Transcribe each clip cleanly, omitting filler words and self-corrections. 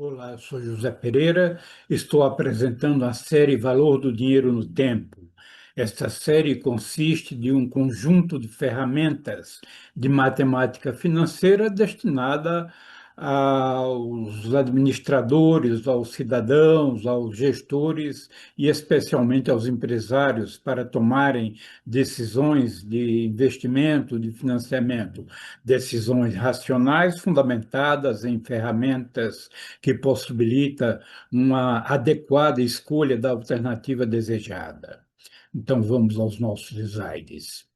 Olá, eu sou José Pereira, estou apresentando a série Valor do Dinheiro no Tempo. Esta série consiste de um conjunto de ferramentas de matemática financeira destinada aos administradores, aos cidadãos, aos gestores e especialmente aos empresários para tomarem decisões de investimento, de financiamento, decisões racionais fundamentadas em ferramentas que possibilita uma adequada escolha da alternativa desejada. Então, vamos aos nossos slides.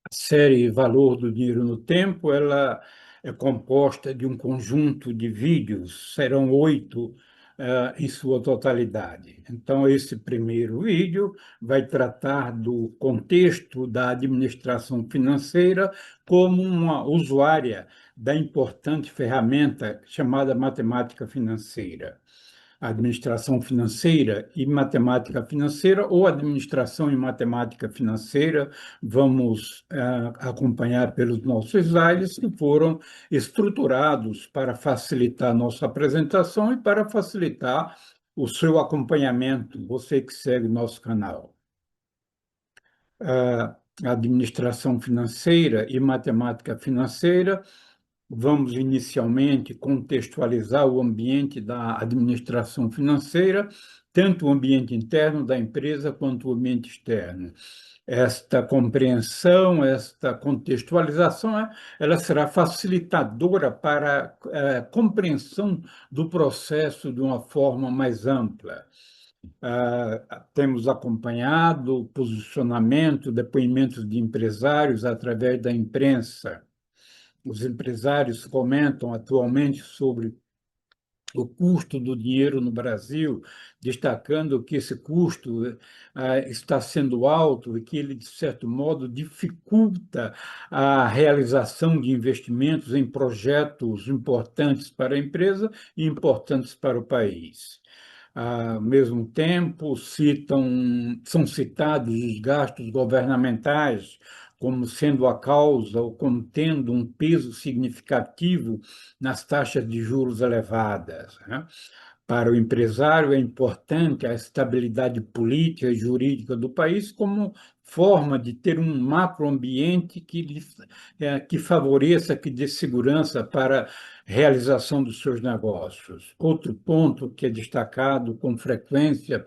A série Valor do Dinheiro no Tempo, ela é composta de um conjunto de vídeos, serão 8 em sua totalidade. Então, esse primeiro vídeo vai tratar do contexto da administração financeira como uma usuária da importante ferramenta chamada matemática financeira. Administração financeira e matemática financeira, ou administração e matemática financeira, vamos acompanhar pelos nossos slides, que foram estruturados para facilitar a nossa apresentação e para facilitar o seu acompanhamento, você que segue o nosso canal. Administração financeira e matemática financeira. Vamos inicialmente contextualizar o ambiente da administração financeira, tanto o ambiente interno da empresa quanto o ambiente externo. Esta compreensão, esta contextualização, ela será facilitadora para a compreensão do processo de uma forma mais ampla. Temos acompanhado o posicionamento, depoimentos de empresários através da imprensa. Os empresários comentam atualmente sobre o custo do dinheiro no Brasil, destacando que esse custo está sendo alto e que ele, de certo modo, dificulta a realização de investimentos em projetos importantes para a empresa e importantes para o país. Ao mesmo tempo, são citados os gastos governamentais como sendo a causa ou como tendo um peso significativo nas taxas de juros elevadas, né? Para o empresário, é importante a estabilidade política e jurídica do país como forma de ter um macroambiente que favoreça, que dê segurança para a realização dos seus negócios. Outro ponto que é destacado com frequência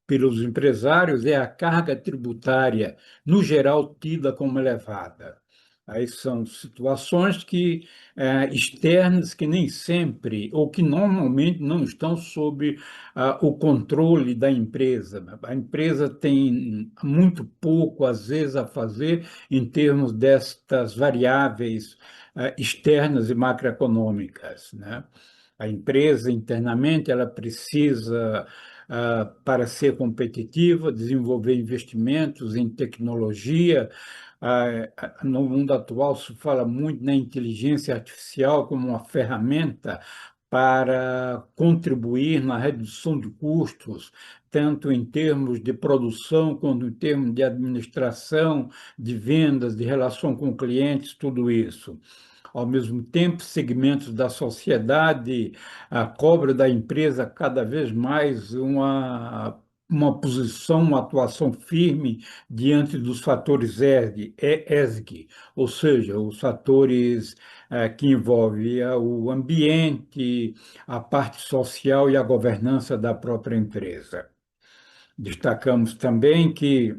pelos empresários é a carga tributária, no geral, tida como elevada. Aí são situações externas que nem sempre, ou que normalmente não estão sob o controle da empresa. A empresa tem muito pouco, às vezes, a fazer em termos destas variáveis externas e macroeconômicas, né? A empresa internamente ela precisa, para ser competitiva, desenvolver investimentos em tecnologia. No mundo atual se fala muito na inteligência artificial como uma ferramenta para contribuir na redução de custos, tanto em termos de produção quanto em termos de administração, de vendas, de relação com clientes, tudo isso. Ao mesmo tempo, segmentos da sociedade cobram da empresa cada vez mais uma posição, uma atuação firme diante dos fatores ESG, ou seja, os fatores que envolvem o ambiente, a parte social e a governança da própria empresa. Destacamos também que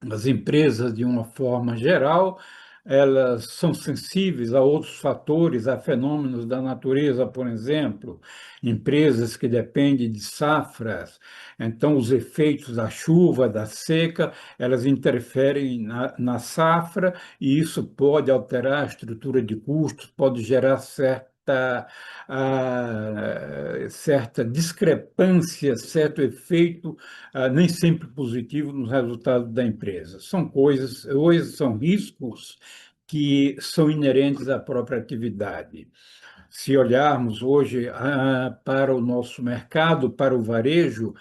as empresas, de uma forma geral, elas são sensíveis a outros fatores, a fenômenos da natureza, por exemplo, empresas que dependem de safras, então os efeitos da chuva, da seca, elas interferem na safra e isso pode alterar a estrutura de custos, pode gerar certa discrepância, certo efeito nem sempre positivo nos resultados da empresa. São coisas, hoje são riscos que são inerentes à própria atividade. Se olharmos hoje para o nosso mercado, para o varejo,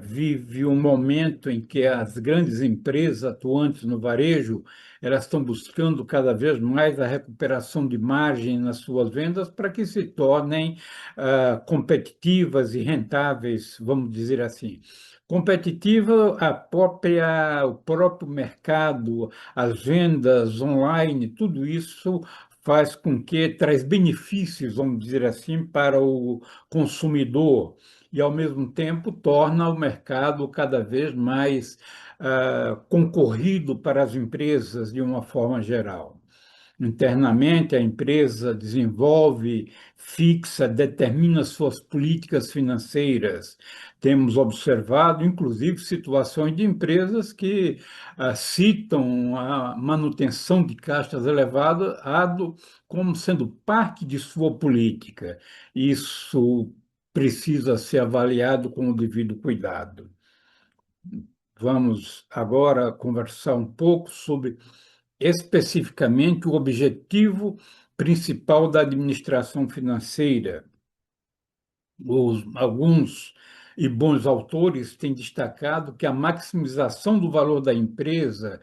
vive um momento em que as grandes empresas atuantes no varejo elas estão buscando cada vez mais a recuperação de margem nas suas vendas para que se tornem competitivas e rentáveis, vamos dizer assim. Competitiva, o próprio mercado, as vendas online, tudo isso faz com que traz benefícios, vamos dizer assim, para o consumidor e, ao mesmo tempo, torna o mercado cada vez mais concorrido para as empresas de uma forma geral. Internamente, a empresa desenvolve, fixa, determina suas políticas financeiras. Temos observado, inclusive, situações de empresas que citam a manutenção de caixas elevadas como sendo parte de sua política. Isso precisa ser avaliado com o devido cuidado. Vamos agora conversar um pouco sobre especificamente o objetivo principal da administração financeira. Alguns e bons autores têm destacado que a maximização do valor da empresa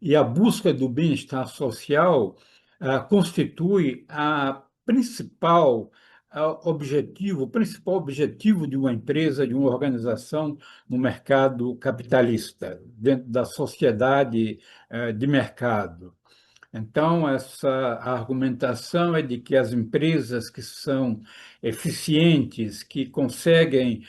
e a busca do bem-estar social constitui o principal objetivo de uma empresa, de uma organização no mercado capitalista, dentro da sociedade de mercado. Então, essa argumentação é de que as empresas que são eficientes, que conseguem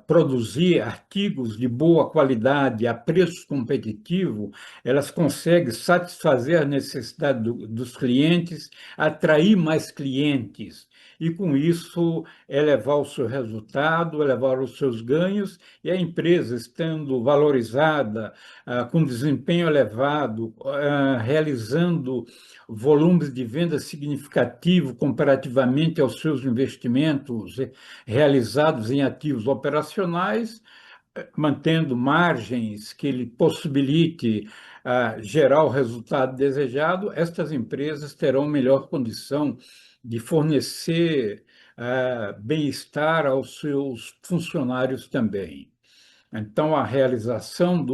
produzir artigos de boa qualidade a preço competitivo, elas conseguem satisfazer a necessidade dos clientes, atrair mais clientes e, com isso, elevar o seu resultado, elevar os seus ganhos, e a empresa, estando valorizada, com desempenho elevado, realizando volumes de venda significativo comparativamente aos seus investimentos realizados em ativos operacionais, mantendo margens que lhe possibilite gerar o resultado desejado, estas empresas terão melhor condição de fornecer bem-estar aos seus funcionários também. Então, a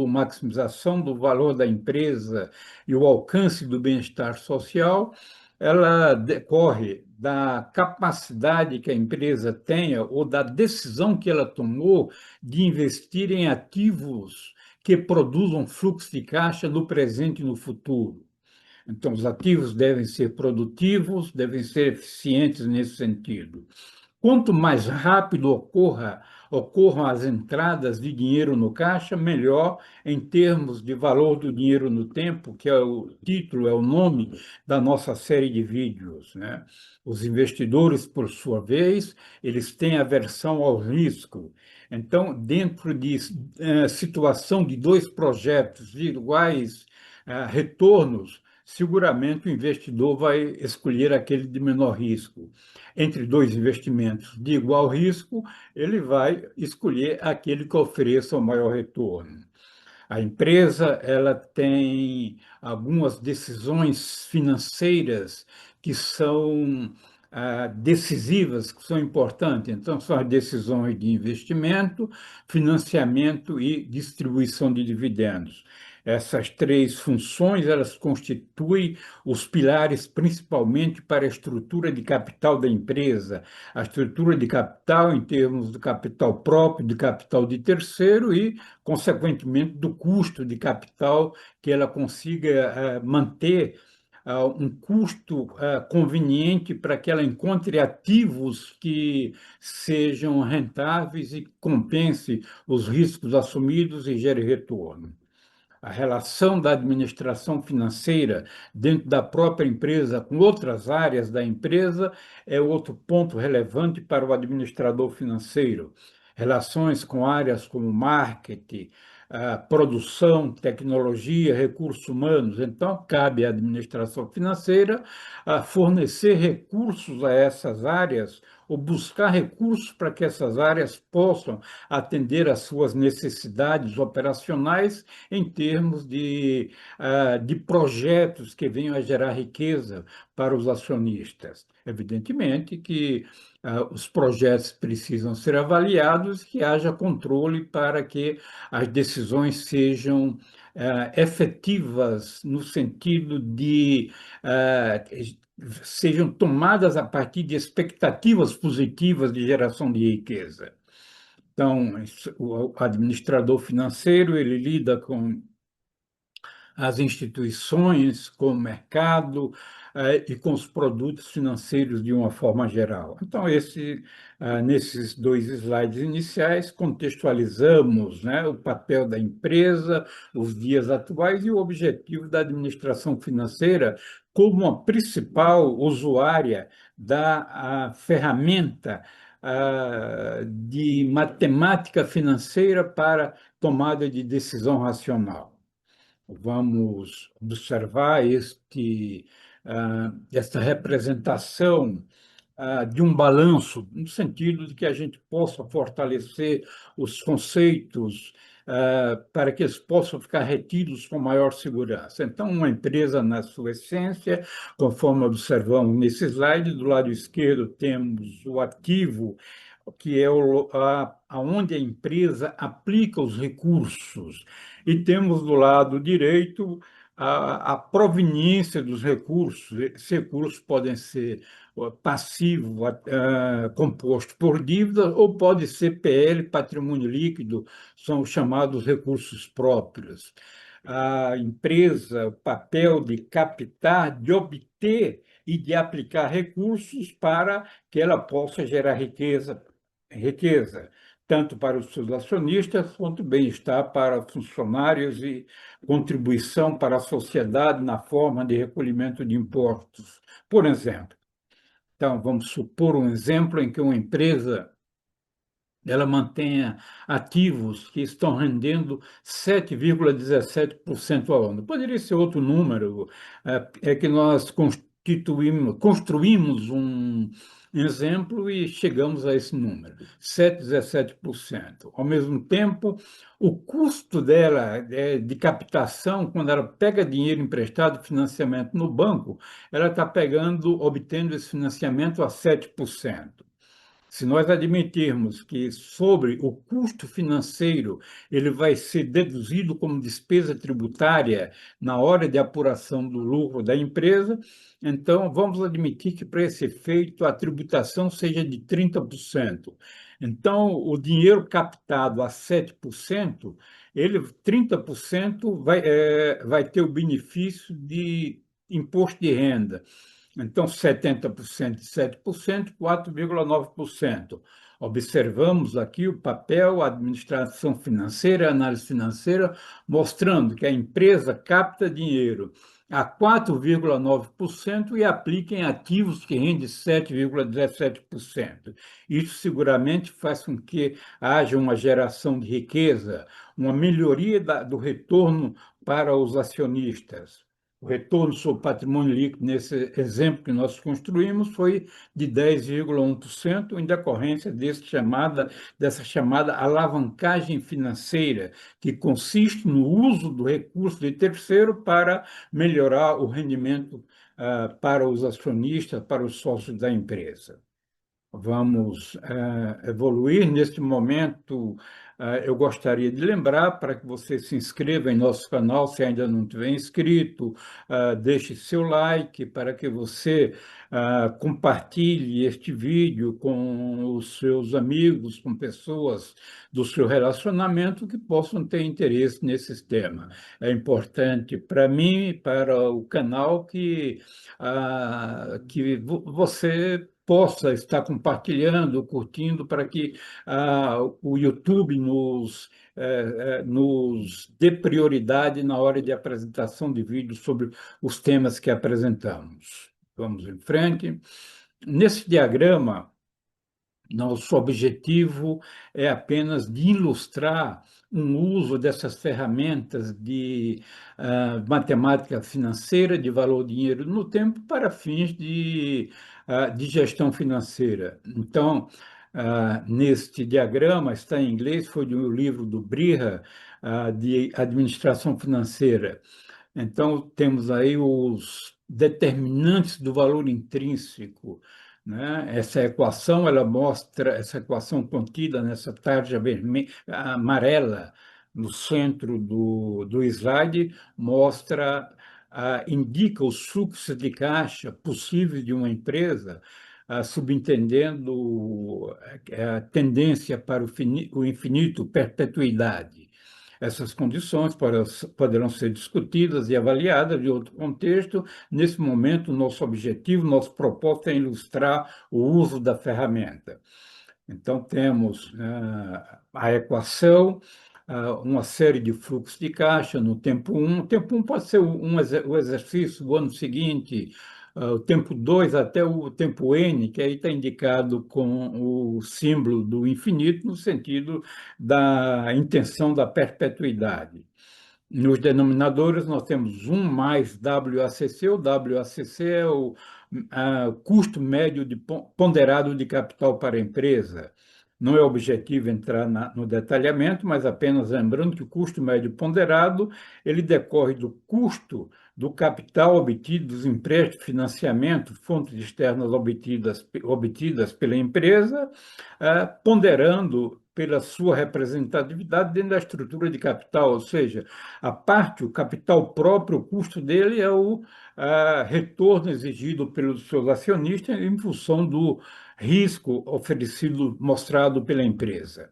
maximização do valor da empresa e o alcance do bem-estar social, ela decorre da capacidade que a empresa tenha ou da decisão que ela tomou de investir em ativos que produzam fluxo de caixa no presente e no futuro. Então, os ativos devem ser produtivos, devem ser eficientes nesse sentido. Quanto mais rápido ocorram as entradas de dinheiro no caixa, melhor em termos de valor do dinheiro no tempo, que é o título, é o nome da nossa série de vídeos, né? Os investidores, por sua vez, eles têm aversão ao risco. Então, dentro de situação de dois projetos de iguais retornos, seguramente o investidor vai escolher aquele de menor risco. Entre dois investimentos de igual risco, ele vai escolher aquele que ofereça o maior retorno. A empresa ela tem algumas decisões financeiras que são decisivas, que são importantes. Então, são as decisões de investimento, financiamento e distribuição de dividendos. Essas três funções, elas constituem os pilares principalmente para a estrutura de capital da empresa, a estrutura de capital em termos do capital próprio, de capital de terceiro e, consequentemente, do custo de capital que ela consiga manter um custo conveniente para que ela encontre ativos que sejam rentáveis e compense os riscos assumidos e gere retorno. A relação da administração financeira dentro da própria empresa com outras áreas da empresa é outro ponto relevante para o administrador financeiro. Relações com áreas como marketing, produção, tecnologia, recursos humanos. Então, cabe à administração financeira fornecer recursos a essas áreas ou buscar recursos para que essas áreas possam atender às suas necessidades operacionais em termos de projetos que venham a gerar riqueza para os acionistas. Evidentemente que os projetos precisam ser avaliados, que haja controle para que as decisões sejam efetivas no sentido de sejam tomadas a partir de expectativas positivas de geração de riqueza. Então, o administrador financeiro, ele lida com as instituições, com o mercado e com os produtos financeiros de uma forma geral. Então, nesses dois slides iniciais, contextualizamos, né, o papel da empresa, os dias atuais e o objetivo da administração financeira como a principal usuária da ferramenta de matemática financeira para tomada de decisão racional. Vamos observar esta representação de um balanço, no sentido de que a gente possa fortalecer os conceitos para que eles possam ficar retidos com maior segurança. Então, uma empresa, na sua essência, conforme observamos nesse slide, do lado esquerdo temos o ativo, que é aonde a empresa aplica os recursos, e temos do lado direito a proveniência dos recursos. Esses recursos podem ser passivo, composto por dívida, ou pode ser PL, patrimônio líquido, são os chamados recursos próprios. A empresa, o papel de captar, de obter e de aplicar recursos para que ela possa gerar riqueza, tanto para os seus acionistas quanto bem-estar para funcionários e contribuição para a sociedade na forma de recolhimento de impostos, por exemplo. Então, vamos supor um exemplo em que uma empresa ela mantenha ativos que estão rendendo 7,17% ao ano. Poderia ser outro número, é que nós construímos um exemplo e chegamos a esse número, 7,17%. Ao mesmo tempo, o custo dela de captação, quando ela pega dinheiro emprestado, financiamento no banco, ela está obtendo esse financiamento a 7%. Se nós admitirmos que sobre o custo financeiro ele vai ser deduzido como despesa tributária na hora de apuração do lucro da empresa, então vamos admitir que para esse efeito a tributação seja de 30%. Então, o dinheiro captado a 7%, 30% vai ter o benefício de imposto de renda. Então, 70% de 7%, 4,9%. Observamos aqui o papel, a administração financeira, a análise financeira, mostrando que a empresa capta dinheiro a 4,9% e aplica em ativos que rendem 7,17%. Isso seguramente faz com que haja uma geração de riqueza, uma melhoria do retorno para os acionistas. O retorno sobre patrimônio líquido, nesse exemplo que nós construímos, foi de 10,1%, em decorrência dessa chamada alavancagem financeira, que consiste no uso do recurso de terceiro para melhorar o rendimento para os acionistas, para os sócios da empresa. Vamos evoluir. Neste momento, eu gostaria de lembrar para que você se inscreva em nosso canal, se ainda não tiver inscrito, deixe seu like para que você compartilhe este vídeo com os seus amigos, com pessoas do seu relacionamento que possam ter interesse nesses temas. É importante para mim, para o canal, que você possa estar compartilhando, curtindo, para que o YouTube nos dê prioridade na hora de apresentação de vídeos sobre os temas que apresentamos. Vamos em frente. Nesse diagrama, nosso objetivo é apenas de ilustrar um uso dessas ferramentas de matemática financeira, de valor dinheiro no tempo, para fins de de gestão financeira. Então, neste diagrama, está em inglês, foi de um livro do Briha, de administração financeira. Então, temos aí os determinantes do valor intrínseco, né? Essa equação, ela mostra, essa equação contida nessa tarja vermelha, amarela, no centro do slide, mostra, indica os fluxos de caixa possíveis de uma empresa, subentendendo a tendência para o infinito, perpetuidade. Essas condições poderão ser discutidas e avaliadas em outro contexto. Nesse momento, nosso objetivo, nosso propósito é ilustrar o uso da ferramenta. Então, temos a equação, uma série de fluxos de caixa no tempo 1. O tempo 1 pode ser o exercício do ano seguinte, o tempo 2 até o tempo N, que aí está indicado com o símbolo do infinito, no sentido da intenção da perpetuidade. Nos denominadores, nós temos 1 mais WACC. O WACC é o custo médio ponderado de capital para a empresa. Não é objetivo entrar no detalhamento, mas apenas lembrando que o custo médio ponderado ele decorre do custo do capital obtido dos empréstimos, financiamento, fontes externas obtidas pela empresa, ponderando pela sua representatividade dentro da estrutura de capital, ou seja, a parte, o capital próprio, o custo dele é o retorno exigido pelos seus acionistas em função do risco oferecido, mostrado pela empresa,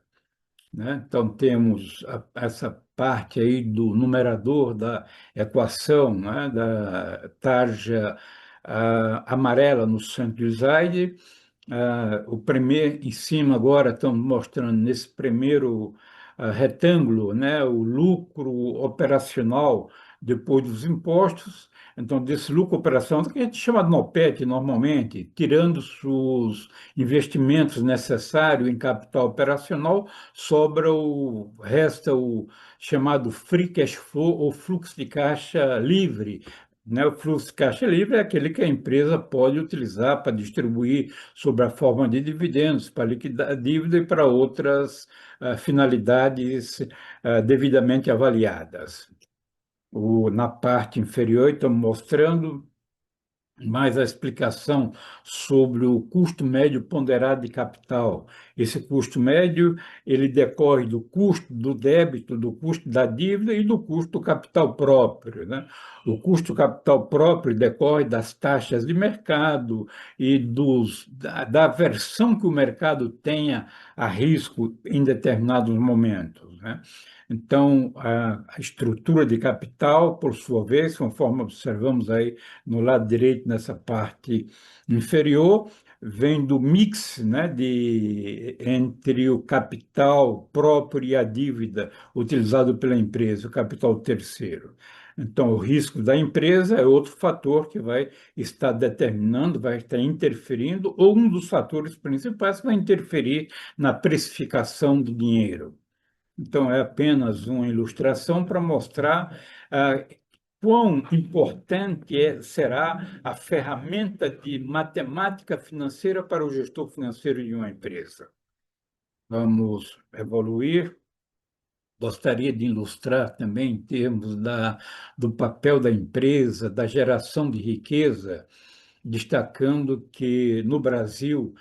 né? Então, temos essa parte aí do numerador da equação, né? Da tarja amarela no centro do slide. O primeiro, em cima agora, estamos mostrando nesse primeiro retângulo, né? O lucro operacional depois dos impostos. Então, desse lucro operacional, que a gente chama de NOPET normalmente, tirando os investimentos necessários em capital operacional, resta o chamado free cash flow ou fluxo de caixa livre, né? O fluxo de caixa livre é aquele que a empresa pode utilizar para distribuir sob a forma de dividendos, para liquidar a dívida e para outras finalidades devidamente avaliadas. Na parte inferior, estamos mostrando mais a explicação sobre o custo médio ponderado de capital. Esse custo médio, ele decorre do custo do débito, do custo da dívida e do custo do capital próprio, né? O custo do capital próprio decorre das taxas de mercado e da aversão que o mercado tenha a risco em determinados momentos, né? Então, a estrutura de capital, por sua vez, conforme observamos aí no lado direito, nessa parte inferior, vem do mix, né, entre o capital próprio e a dívida utilizado pela empresa, o capital terceiro. Então, o risco da empresa é outro fator que vai estar determinando, vai estar interferindo, ou um dos fatores principais que vai interferir na precificação do dinheiro. Então, é apenas uma ilustração para mostrar quão importante será a ferramenta de matemática financeira para o gestor financeiro de uma empresa. Vamos evoluir. Gostaria de ilustrar também em termos do papel da empresa, da geração de riqueza, destacando que no Brasil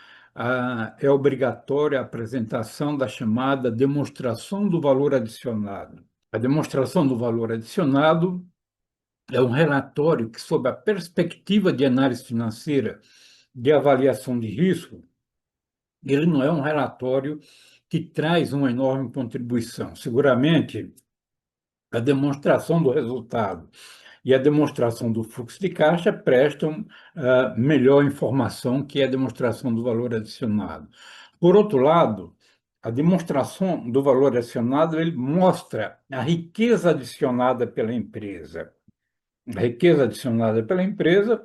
é obrigatória a apresentação da chamada demonstração do valor adicionado. A demonstração do valor adicionado é um relatório que, sob a perspectiva de análise financeira, de avaliação de risco, ele não é um relatório que traz uma enorme contribuição. Seguramente, a demonstração do resultado e a demonstração do fluxo de caixa prestam melhor informação que a demonstração do valor adicionado. Por outro lado, a demonstração do valor adicionado ele mostra a riqueza adicionada pela empresa. A riqueza adicionada pela empresa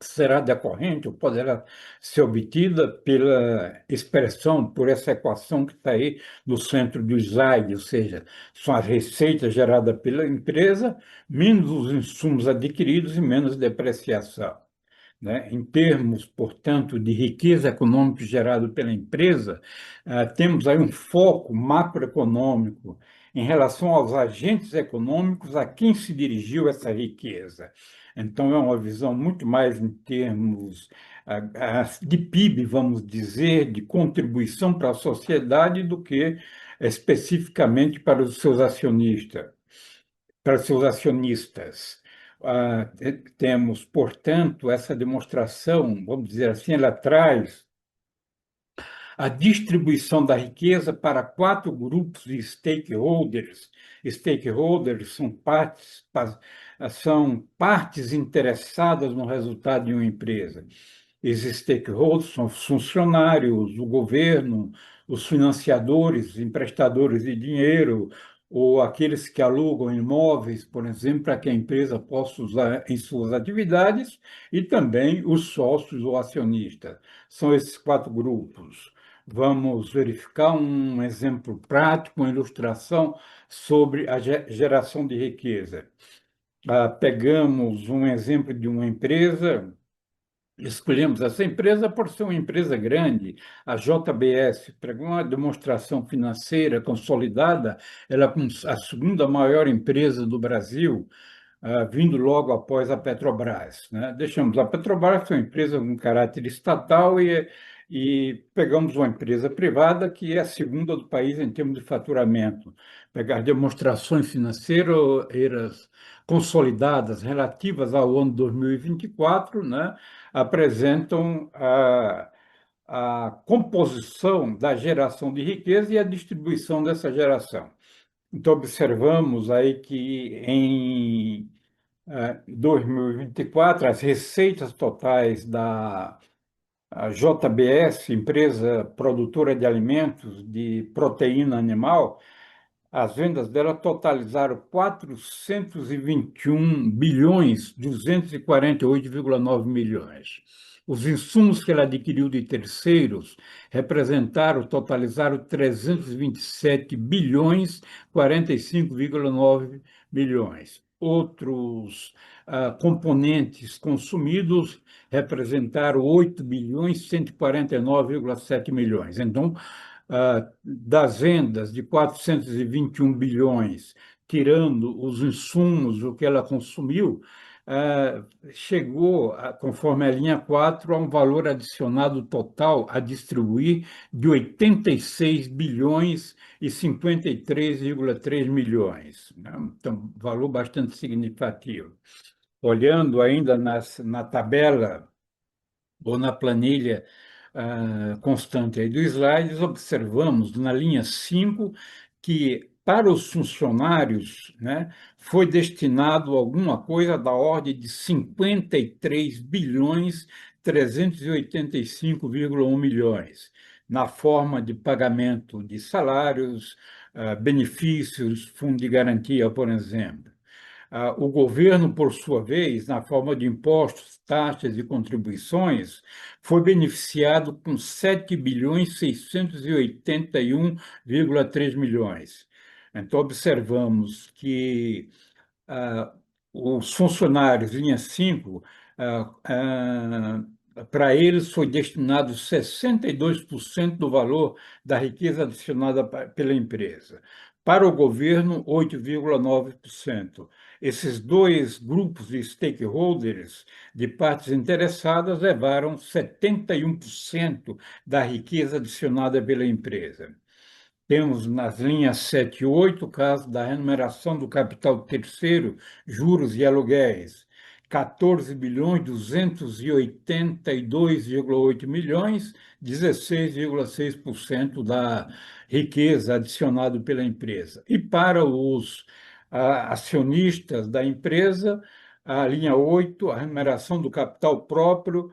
será decorrente ou poderá ser obtida pela expressão, por essa equação que está aí no centro do slide, ou seja, são as receitas geradas pela empresa, menos os insumos adquiridos e menos depreciação. né? Em termos, portanto, de riqueza econômica gerada pela empresa, temos aí um foco macroeconômico em relação aos agentes econômicos a quem se dirigiu essa riqueza. Então, é uma visão muito mais em termos de PIB, vamos dizer, de contribuição para a sociedade, do que especificamente para os seus acionistas. Temos, portanto, essa demonstração, vamos dizer assim, ela traz a distribuição da riqueza para quatro grupos de stakeholders. Stakeholders são partes interessadas no resultado de uma empresa. Esses stakeholders são os funcionários, o governo, os financiadores, emprestadores de dinheiro, ou aqueles que alugam imóveis, por exemplo, para que a empresa possa usar em suas atividades, e também os sócios ou acionistas. São esses quatro grupos. Vamos verificar um exemplo prático, uma ilustração sobre a geração de riqueza. Pegamos um exemplo de uma empresa. Escolhemos essa empresa por ser uma empresa grande, a JBS, para uma demonstração financeira consolidada, ela é a segunda maior empresa do Brasil, vindo logo após a Petrobras, né? Deixamos a Petrobras, que é uma empresa com caráter estatal, e pegamos uma empresa privada que é a segunda do país em termos de faturamento. Pegar demonstrações financeiras consolidadas relativas ao ano 2024, né? Apresentam a composição da geração de riqueza e a distribuição dessa geração. Então, observamos aí que em 2024, as receitas totais da JBS, empresa produtora de alimentos de proteína animal, as vendas dela totalizaram 421 bilhões 248,9 milhões. Os insumos que ela adquiriu de terceiros totalizaram 327 bilhões 45,9 milhões. Outros componentes consumidos representaram 8 bilhões 149,7 milhões. Então, das vendas de 421 bilhões, tirando os insumos, o que ela consumiu, chegou, conforme a linha 4, a um valor adicionado total a distribuir de 86 bilhões e 53,3 milhões, né? Então, valor bastante significativo. Olhando ainda na tabela ou na planilha constante aí do slides, observamos na linha 5 que para os funcionários, né, foi destinado alguma coisa da ordem de 53 bilhões 385,1 milhões, na forma de pagamento de salários, benefícios, fundo de garantia, por exemplo. O governo, por sua vez, na forma de impostos, taxas e contribuições, foi beneficiado com 7 bilhões 681,3 milhões. Então, observamos que os funcionários, linha 5, para eles foi destinado 62% do valor da riqueza adicionada pela empresa. Para o governo, 8,9%. Esses dois grupos de stakeholders, de partes interessadas, levaram 71% da riqueza adicionada pela empresa. Temos nas linhas 7 e 8 o caso da remuneração do capital terceiro, juros e aluguéis, 14 bilhões 282,8 milhões, 16,6% da riqueza adicionada pela empresa. E para os acionistas da empresa, a linha 8, a remuneração do capital próprio,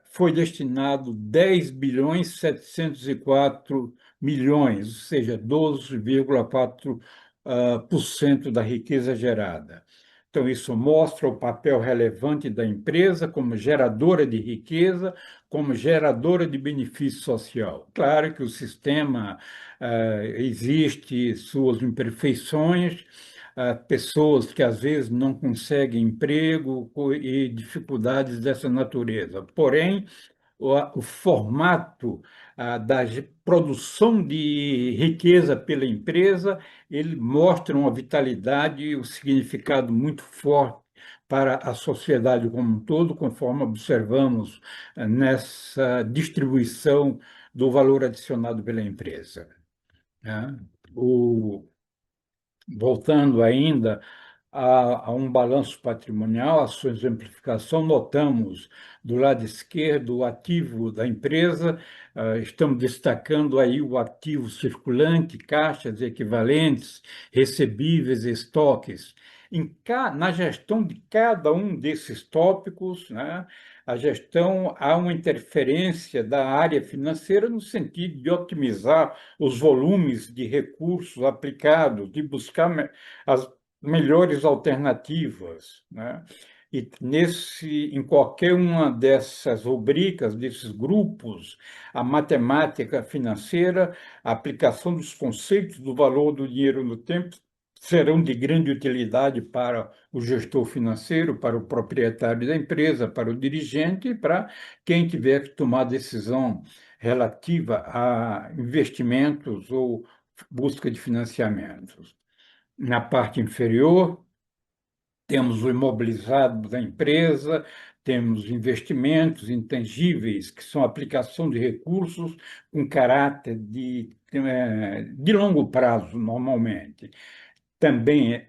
foi destinado 10 bilhões 704 milhões, ou seja, 12,4% da riqueza gerada. Então, isso mostra o papel relevante da empresa como geradora de riqueza, como geradora de benefício social. Claro que o sistema existe suas imperfeições, pessoas que às vezes não conseguem emprego e dificuldades dessa natureza. Porém, o formato da produção de riqueza pela empresa, ele mostra uma vitalidade e um significado muito forte para a sociedade como um todo, conforme observamos nessa distribuição do valor adicionado pela empresa, né? O, Voltando ainda a um balanço patrimonial, a sua exemplificação, notamos do lado esquerdo o ativo da empresa, estamos destacando aí o ativo circulante, caixas equivalentes, recebíveis, estoques. Na gestão de cada um desses tópicos, né, a gestão há uma interferência da área financeira no sentido de otimizar os volumes de recursos aplicados, de buscar as melhores alternativas, né? E em qualquer uma dessas rubricas, desses grupos, a matemática financeira, a aplicação dos conceitos do valor do dinheiro no tempo serão de grande utilidade para o gestor financeiro, para o proprietário da empresa, para o dirigente e para quem tiver que tomar decisão relativa a investimentos ou busca de financiamentos. Na parte inferior, temos o imobilizado da empresa, temos investimentos intangíveis, que são a aplicação de recursos com caráter de longo prazo, normalmente. Também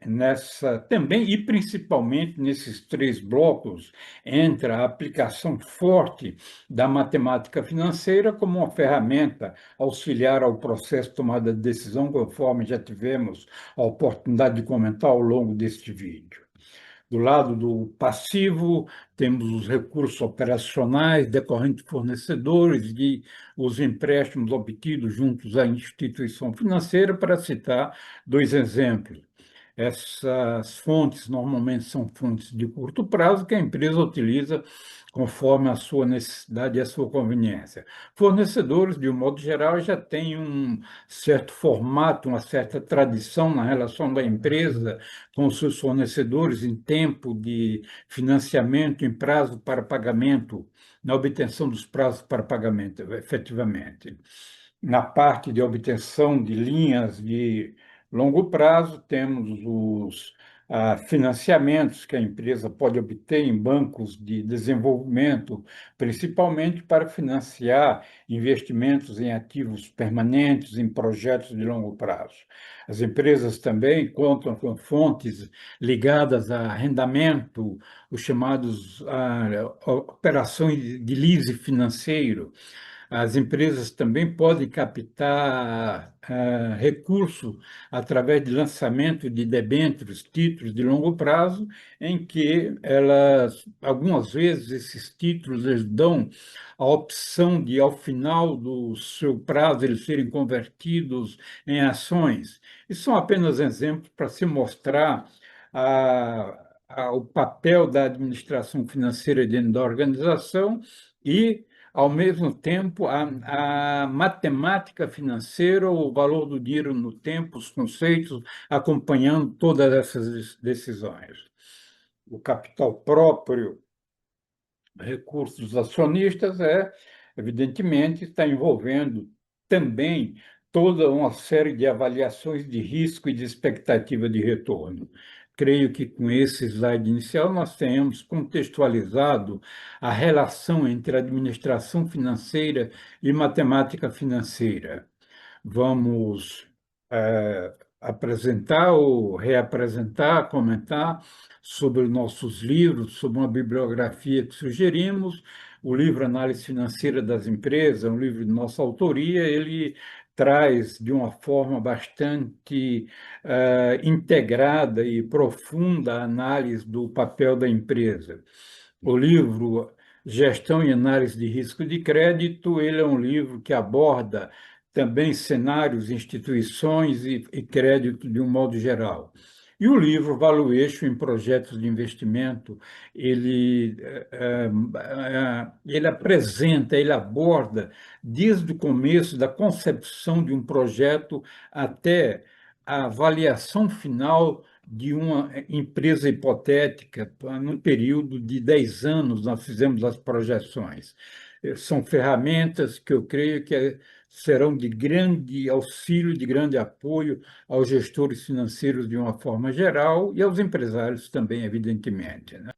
e principalmente nesses três blocos, entra a aplicação forte da matemática financeira como uma ferramenta auxiliar ao processo de tomada de decisão, conforme já tivemos a oportunidade de comentar ao longo deste vídeo. Do lado do passivo, temos os recursos operacionais decorrentes de fornecedores e os empréstimos obtidos juntos à instituição financeira, para citar dois exemplos. Essas fontes normalmente são fontes de curto prazo que a empresa utiliza conforme a sua necessidade e a sua conveniência. Fornecedores, de um modo geral, já têm um certo formato, uma certa tradição na relação da empresa com os seus fornecedores em tempo de financiamento, em prazo para pagamento, na obtenção dos prazos para pagamento, efetivamente. Na parte de obtenção de linhas de longo prazo, temos os financiamentos que a empresa pode obter em bancos de desenvolvimento, principalmente para financiar investimentos em ativos permanentes, em projetos de longo prazo. As empresas também contam com fontes ligadas a arrendamento, os chamados operações de lease financeiro. As empresas também podem captar recurso através de lançamento de debêntures, títulos de longo prazo, em que algumas vezes, esses títulos eles dão a opção de, ao final do seu prazo, eles serem convertidos em ações. E são apenas exemplos para se mostrar o papel da administração financeira dentro da organização e ao mesmo tempo, a matemática financeira, o valor do dinheiro no tempo, os conceitos, acompanhando todas essas decisões. O capital próprio, recursos dos acionistas, evidentemente, está envolvendo também toda uma série de avaliações de risco e de expectativa de retorno. Creio que com esse slide inicial nós tenhamos contextualizado a relação entre administração financeira e matemática financeira. Vamos apresentar ou reapresentar, comentar sobre nossos livros, sobre uma bibliografia que sugerimos. O livro Análise Financeira das Empresas, um livro de nossa autoria, ele traz de uma forma bastante integrada e profunda a análise do papel da empresa. O livro Gestão e Análise de Risco de Crédito, ele é um livro que aborda também cenários, instituições e crédito de um modo geral. E o livro Valuation em Projetos de Investimento, ele apresenta, ele aborda, desde o começo da concepção de um projeto até a avaliação final de uma empresa hipotética, num período de 10 anos, nós fizemos as projeções. São ferramentas que eu creio que serão de grande auxílio, de grande apoio aos gestores financeiros de uma forma geral e aos empresários também, evidentemente, né?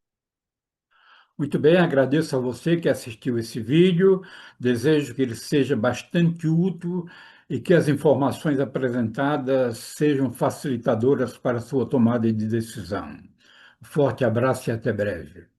Muito bem, agradeço a você que assistiu esse vídeo, desejo que ele seja bastante útil e que as informações apresentadas sejam facilitadoras para a sua tomada de decisão. Forte abraço e até breve.